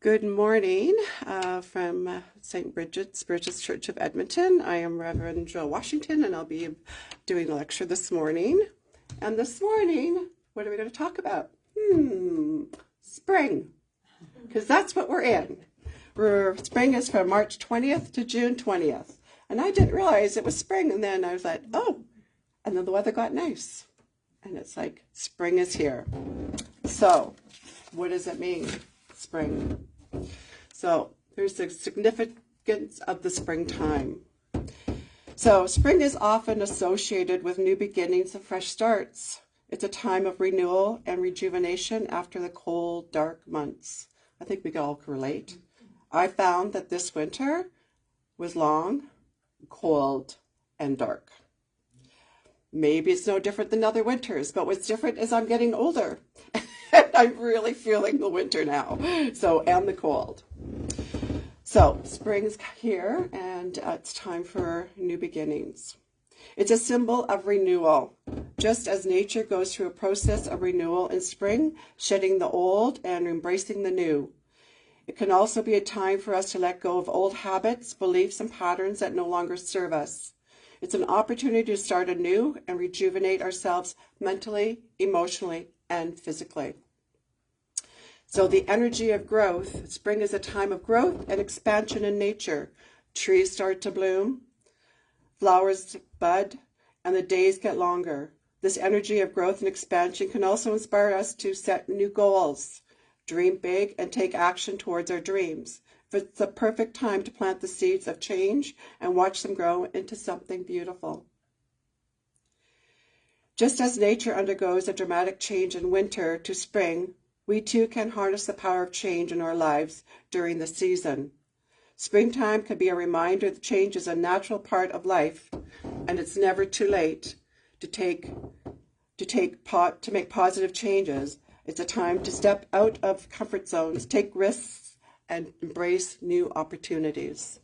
Good morning from St. Bridget's Church of Edmonton. I am Reverend Jill Washington, and I'll be doing a lecture this morning. And this morning, what are we going to talk about? Spring, because that's what we're in. Spring is from March 20th to June 20th. And I didn't realize it was spring, and then I was like, oh, and then the weather got nice. And it's like, spring is here. So, what does it mean, spring? So there's the significance of the springtime. So spring is often associated with new beginnings and fresh starts. It's a time of renewal and rejuvenation after the cold, dark months. I think we all can relate. I found that this winter was long, cold, and dark. Maybe it's no different than other winters, but what's different is I'm getting older. And I'm really feeling the winter now, and the cold. So spring's here, and it's time for new beginnings. It's a symbol of renewal. Just as nature goes through a process of renewal in spring, shedding the old and embracing the new. It can also be a time for us to let go of old habits, beliefs, and patterns that no longer serve us. It's an opportunity to start anew and rejuvenate ourselves mentally, emotionally, and physically. So the energy of growth, spring is a time of growth and expansion in nature. Trees start to bloom, flowers bud, and the days get longer. This energy of growth and expansion can also inspire us to set new goals, dream big, and take action towards our dreams. It's the perfect time to plant the seeds of change and watch them grow into something beautiful. Just as nature undergoes a dramatic change in winter to spring, we too can harness the power of change in our lives during the season. Springtime can be a reminder that change is a natural part of life, and it's never too late to make positive changes. It's a time to step out of comfort zones, take risks, and embrace new opportunities.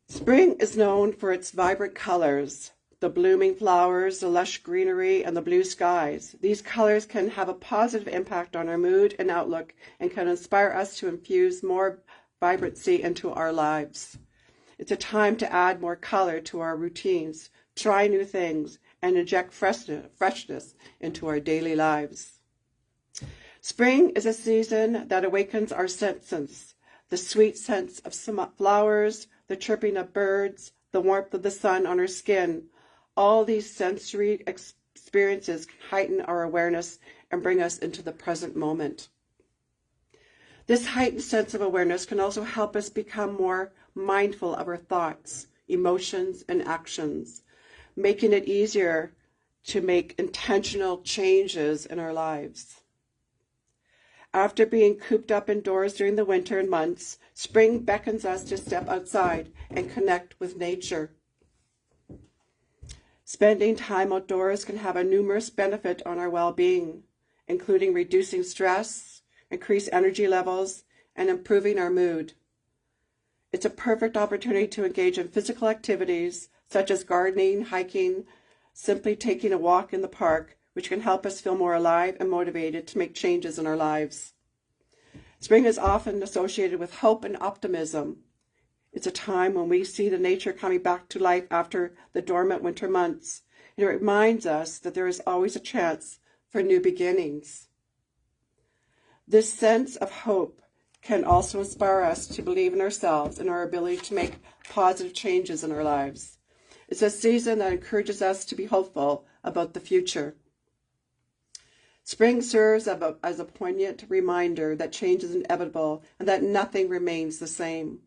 Spring is known for its vibrant colors, the blooming flowers, the lush greenery, and the blue skies. These colors can have a positive impact on our mood and outlook and can inspire us to infuse more vibrancy into our lives. It's a time to add more color to our routines, try new things, and inject freshness into our daily lives. Spring is a season that awakens our senses, the sweet scents of some flowers, the chirping of birds, the warmth of the sun on our skin. All these sensory experiences can heighten our awareness and bring us into the present moment. This heightened sense of awareness can also help us become more mindful of our thoughts, emotions, and actions, making it easier to make intentional changes in our lives. After being cooped up indoors during the winter months, spring beckons us to step outside and connect with nature. Spending time outdoors can have a numerous benefit on our well-being, including reducing stress, increased energy levels, and improving our mood. It's a perfect opportunity to engage in physical activities such as gardening, hiking, simply taking a walk in the park, which can help us feel more alive and motivated to make changes in our lives. Spring is often associated with hope and optimism. It's a time when we see the nature coming back to life after the dormant winter months. It reminds us that there is always a chance for new beginnings. This sense of hope can also inspire us to believe in ourselves and our ability to make positive changes in our lives. It's a season that encourages us to be hopeful about the future. Spring serves as a poignant reminder that change is inevitable and that nothing remains the same.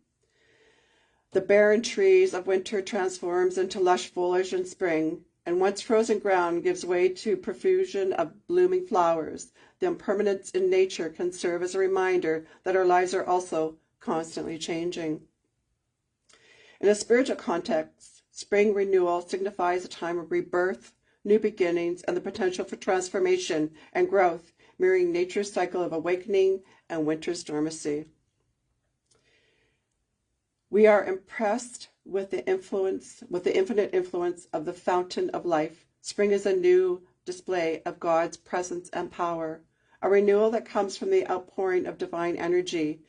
The barren trees of winter transforms into lush foliage in spring, and once frozen ground gives way to profusion of blooming flowers. The impermanence in nature can serve as a reminder that our lives are also constantly changing. In a spiritual context, spring renewal signifies a time of rebirth, new beginnings, and the potential for transformation and growth, mirroring nature's cycle of awakening and winter's dormancy. We are impressed with the infinite influence of the fountain of life. Spring is a new display of God's presence and power, a renewal that comes from the outpouring of divine energy,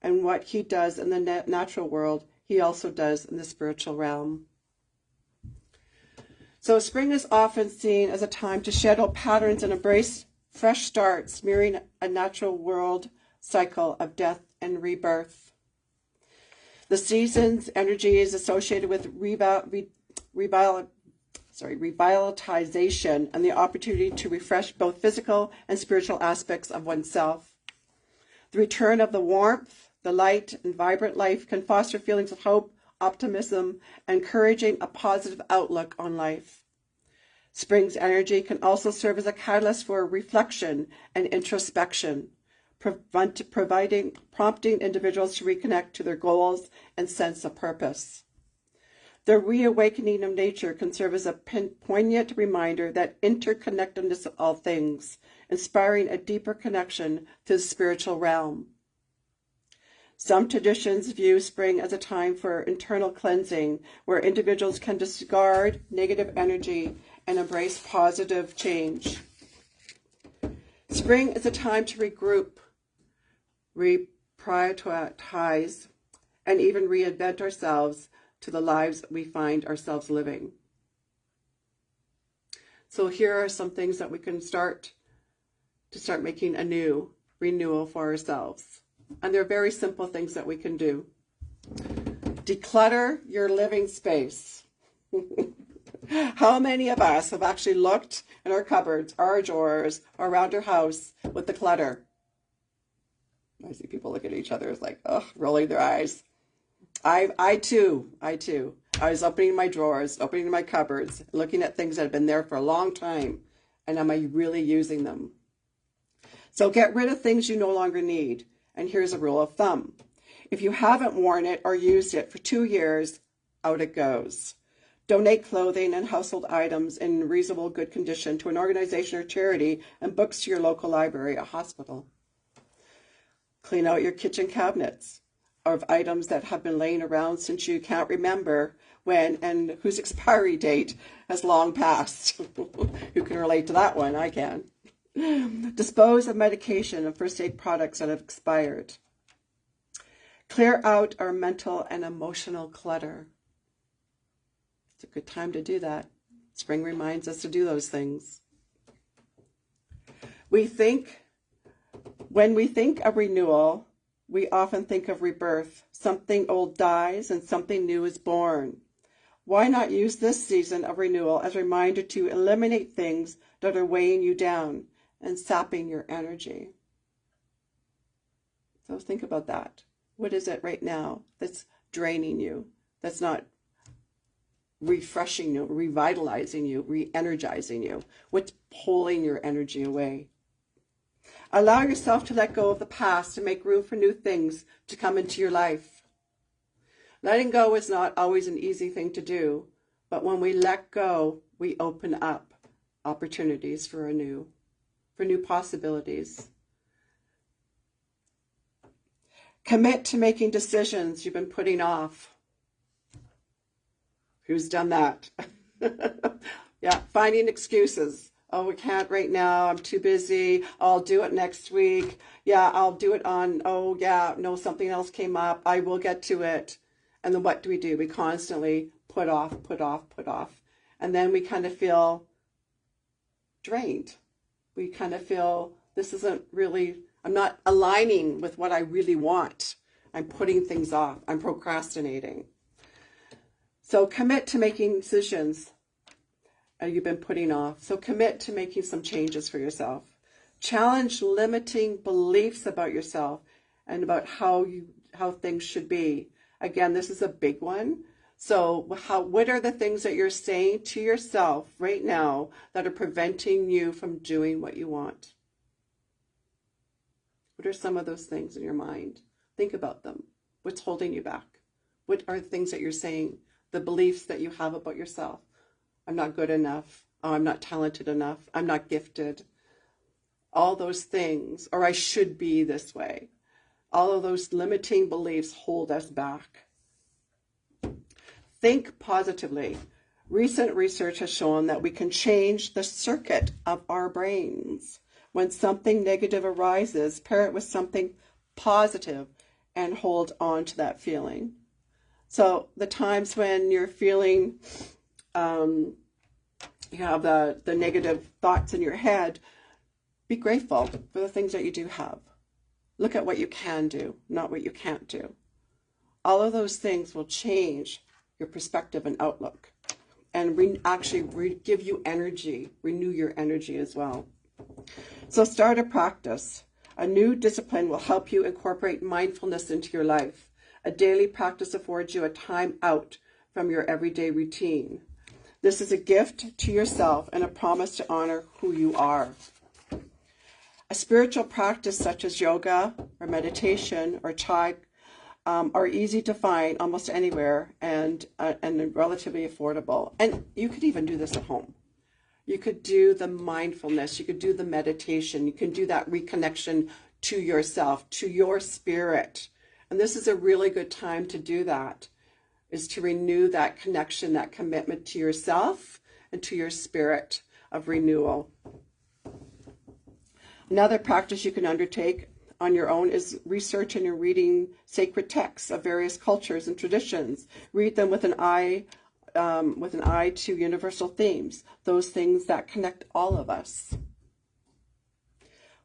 and what he does in the natural world, he also does in the spiritual realm. So spring is often seen as a time to shed old patterns and embrace fresh starts, mirroring a natural world cycle of death and rebirth. The season's energy is associated with revitalization and the opportunity to refresh both physical and spiritual aspects of oneself. The return of the warmth, the light, and vibrant life can foster feelings of hope, optimism, encouraging a positive outlook on life. Spring's energy can also serve as a catalyst for reflection and introspection, prompting individuals to reconnect to their goals and sense of purpose. The reawakening of nature can serve as a poignant reminder that interconnectedness of all things, inspiring a deeper connection to the spiritual realm. Some traditions view spring as a time for internal cleansing, where individuals can discard negative energy and embrace positive change. Spring is a time to regroup, reprioritize, and even reinvent ourselves to the lives we find ourselves living. So here are some things that we can start making a new renewal for ourselves. And they're very simple things that we can do. Declutter your living space. How many of us have actually looked in our cupboards, our drawers, or around our house with the clutter? I see people look at each other as like, oh, rolling their eyes. I too. I was opening my drawers, opening my cupboards, looking at things that have been there for a long time. And am I really using them? So get rid of things you no longer need. And here's a rule of thumb. If you haven't worn it or used it for 2 years, out it goes. Donate clothing and household items in reasonable good condition to an organization or charity, and books to your local library or hospital. Clean out your kitchen cabinets of items that have been laying around since you can't remember when and whose expiry date has long passed. Who can relate to that one? I can. Dispose of medication and first aid products that have expired. Clear out our mental and emotional clutter. It's a good time to do that. Spring reminds us to do those things. When we think of renewal, we often think of rebirth. Something old dies and something new is born. Why not use this season of renewal as a reminder to eliminate things that are weighing you down and sapping your energy? So think about that. What is it right now that's draining you, that's not refreshing you, revitalizing you, re-energizing you? What's pulling your energy away? Allow yourself to let go of the past and make room for new things to come into your life. Letting go is not always an easy thing to do, but when we let go, we open up opportunities for new possibilities. Commit to making decisions you've been putting off. Who's done that? Yeah, finding excuses. Oh, we can't right now. I'm too busy. I'll do it next week. Yeah, I'll do it on, oh yeah, no, something else came up. I will get to it. And then what do? We constantly put off. And then we kind of feel drained. We kind of feel this isn't really, I'm not aligning with what I really want. I'm putting things off. I'm procrastinating. So commit to making decisions you've been putting off. So commit to making some changes for yourself. Challenge limiting beliefs about yourself and about how things should be. Again, this is a big one. So what are the things that you're saying to yourself right now that are preventing you from doing what you want? What are some of those things in your mind? Think about them. What's holding you back? What are the things that you're saying? The beliefs that you have about yourself. I'm not good enough. Oh, I'm not talented enough. I'm not gifted. All those things, or I should be this way. All of those limiting beliefs hold us back. Think positively. Recent research has shown that we can change the circuit of our brains When something negative arises, pair it with something positive and hold on to that feeling. So the times when you're feeling, you have the negative thoughts in your head, be grateful for the things that you do have. Look at what you can do, not what you can't do. All of those things will change your perspective and outlook and give you energy, renew your energy as well. So start a practice. A new discipline will help you incorporate mindfulness into your life. A daily practice affords you a time out from your everyday routine. This is a gift to yourself and a promise to honor who you are. A spiritual practice such as yoga or meditation or chai are easy to find almost anywhere and relatively affordable. And you could even do this at home. You could do the mindfulness, you could do the meditation, you can do that reconnection to yourself, to your spirit. And this is a really good time to do that, is to renew that connection, that commitment to yourself and to your spirit of renewal. Another practice you can undertake on your own is researching and reading sacred texts of various cultures and traditions. Read them with an eye to universal themes, those things that connect all of us.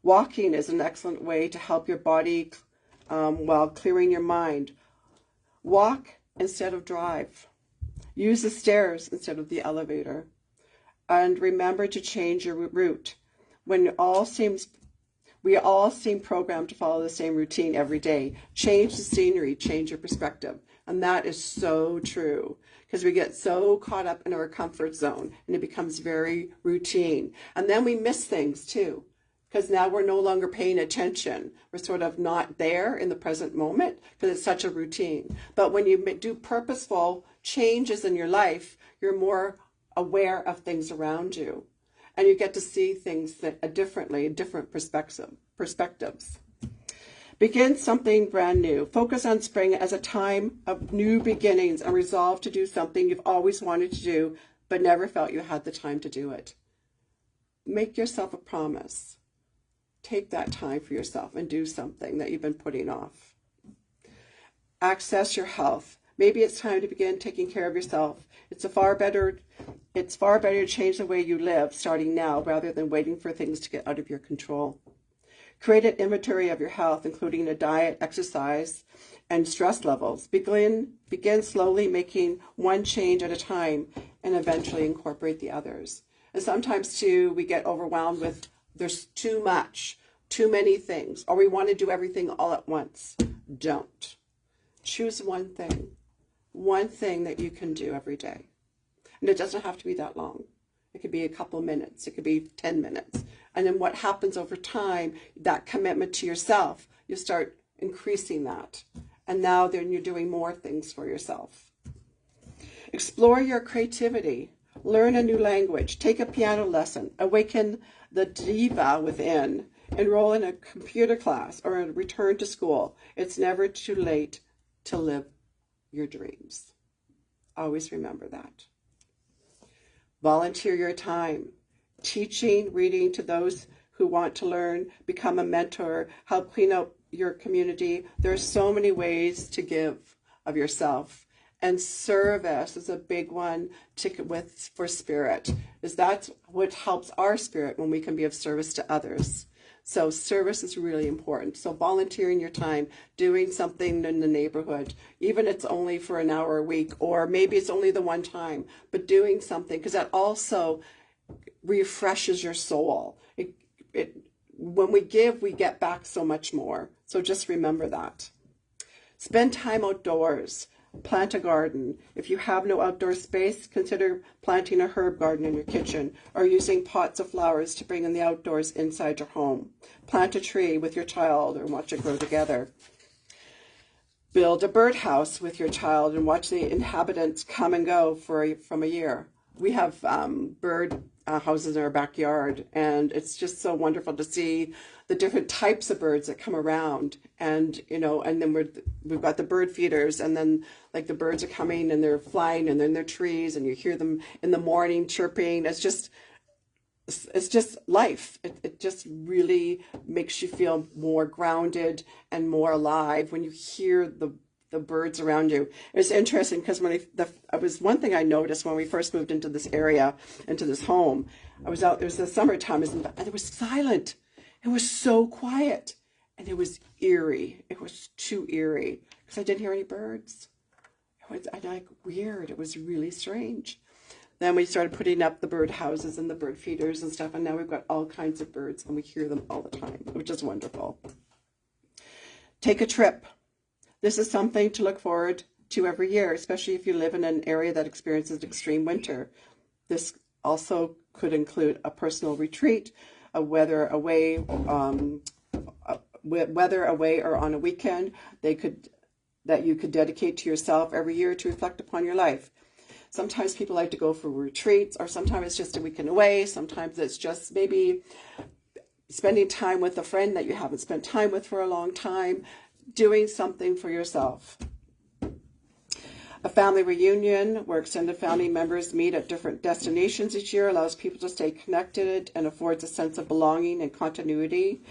Walking is an excellent way to help your body while clearing your mind. Walk instead of drive. Use the stairs instead of the elevator. And remember to change your route. We all seem programmed to follow the same routine every day. Change the scenery, change your perspective. And that is so true, because we get so caught up in our comfort zone and it becomes very routine. And then we miss things too, because now we're no longer paying attention. We're sort of not there in the present moment because it's such a routine. But when you do purposeful changes in your life, you're more aware of things around you. And you get to see things differently, different perspectives. Begin something brand new. Focus on spring as a time of new beginnings and resolve to do something you've always wanted to do but never felt you had the time to do it. Make yourself a promise. Take that time for yourself and do something that you've been putting off. Access your health. Maybe it's time to begin taking care of yourself. It's far better to change the way you live starting now rather than waiting for things to get out of your control. Create an inventory of your health, including a diet, exercise, and stress levels. Begin slowly, making one change at a time and eventually incorporate the others. And sometimes too, we get overwhelmed with there's too much, too many things, or we want to do everything all at once. Don't. Choose one thing that you can do every day. And it doesn't have to be that long. It could be a couple minutes. It could be 10 minutes. And then what happens over time, that commitment to yourself, you start increasing that. And now then you're doing more things for yourself. Explore your creativity. Learn a new language. Take a piano lesson. Awaken the diva within. Enroll in a computer class or return to school. It's never too late to live your dreams. Always remember that. Volunteer your time. Teaching, reading to those who want to learn, become a mentor, help clean up your community. There are so many ways to give of yourself. And service is a big one for spirit. That's what helps our spirit when we can be of service to others. So service is really important. So volunteering your time, doing something in the neighborhood, even if it's only for an hour a week, or maybe it's only the one time, but doing something, because that also refreshes your soul. When we give, we get back so much more. So just remember that. Spend time outdoors. Plant a garden. If you have no outdoor space, consider planting a herb garden in your kitchen or using pots of flowers to bring in the outdoors inside your home. Plant a tree with your child and watch it grow together. Build a birdhouse with your child and watch the inhabitants come and go from a year. We have bird houses in our backyard, and it's just so wonderful to see the different types of birds that come around. And and then we've got the bird feeders, and then like the birds are coming and they're flying and they're in their trees and you hear them in the morning chirping. It's just it's just life. It just really makes you feel more grounded and more alive when you hear the birds around you. It's interesting because when it was one thing I noticed when we first moved into this area, into this home. I was out, it was the summertime, and it was silent. It was so quiet, and it was eerie. It was too eerie because I didn't hear any birds. It was like weird. It was really strange. Then we started putting up the bird houses and the bird feeders and stuff, and now we've got all kinds of birds, and we hear them all the time, which is wonderful. Take a trip. This is something to look forward to every year, especially if you live in an area that experiences extreme winter. This also could include a personal retreat, whether away or on a weekend that you could dedicate to yourself every year to reflect upon your life. Sometimes people like to go for retreats, or sometimes it's just a weekend away. Sometimes it's just maybe spending time with a friend that you haven't spent time with for a long time, doing something for yourself. A family reunion where extended family members meet at different destinations each year allows people to stay connected and affords a sense of belonging and continuity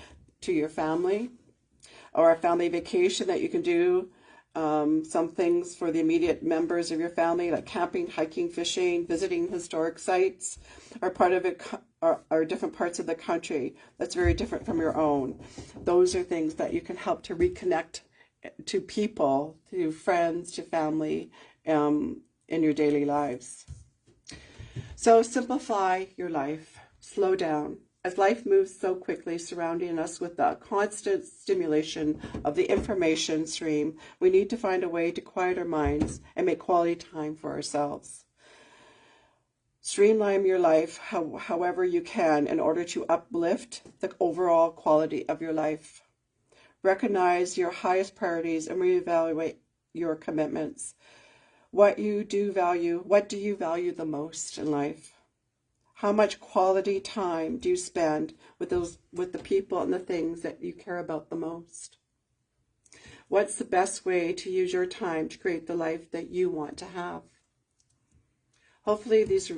to your family. Or a family vacation that you can do some things for the immediate members of your family, like camping, hiking, fishing, visiting historic sites, are part of it, are different parts of the country that's very different from your own. Those are things that you can help to reconnect to people, to friends, to family, in your daily lives. So simplify your life, slow down. As life moves so quickly, surrounding us with the constant stimulation of the information stream, we need to find a way to quiet our minds and make quality time for ourselves. Streamline your life however you can in order to uplift the overall quality of your life. Recognize your highest priorities and reevaluate your commitments. What do you value the most in life? How much quality time do you spend with the people and the things that you care about the most? What's the best way to use your time to create the life that you want to have? Hopefully these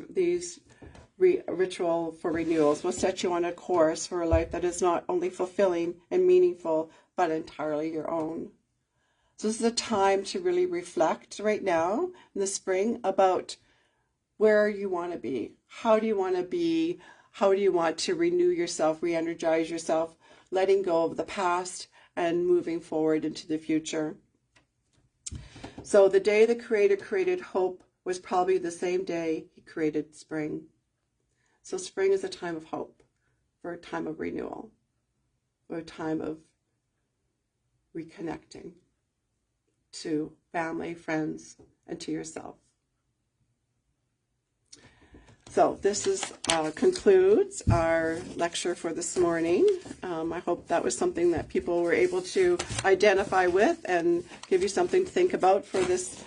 ritual for renewals will set you on a course for a life that is not only fulfilling and meaningful, but entirely your own. So this is a time to really reflect right now in the spring about where you want to be. How do you want to be? How do you want to renew yourself, re-energize yourself, letting go of the past and moving forward into the future? So the day the Creator created hope was probably the same day He created spring. So spring is a time of hope, for a time of renewal, for a time of reconnecting to family, friends, and to yourself. So this concludes our lecture for this morning. I hope that was something that people were able to identify with and give you something to think about for this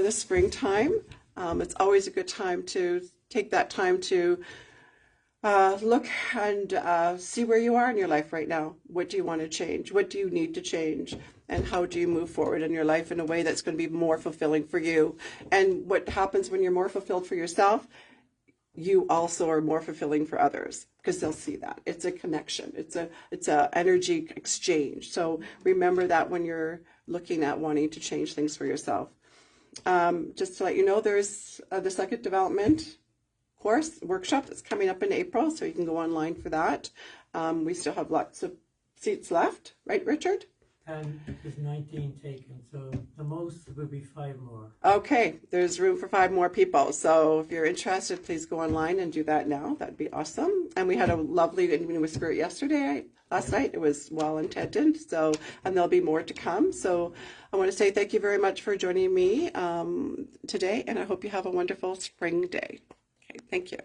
springtime. It's always a good time to take that time to look and see where you are in your life right now. What do you want to change? What do you need to change? And how do you move forward in your life in a way that's going to be more fulfilling for you? And what happens when you're more fulfilled for yourself? You also are more fulfilling for others because they'll see that. It's a connection. It's a energy exchange. So remember that when you're looking at wanting to change things for yourself. Just to let you know, there's the second development course workshop that's coming up in April, so you can go online for that. We still have lots of seats left, right, Richard? 10 is 19 taken, so the most will be 5 more. Okay, there's room for 5 more people. So if you're interested, please go online and do that now. That'd be awesome. And we had a lovely evening with Spirit last night. It was well attended. So, and there'll be more to come. So I want to say thank you very much for joining me today, and I hope you have a wonderful spring day. Okay, thank you.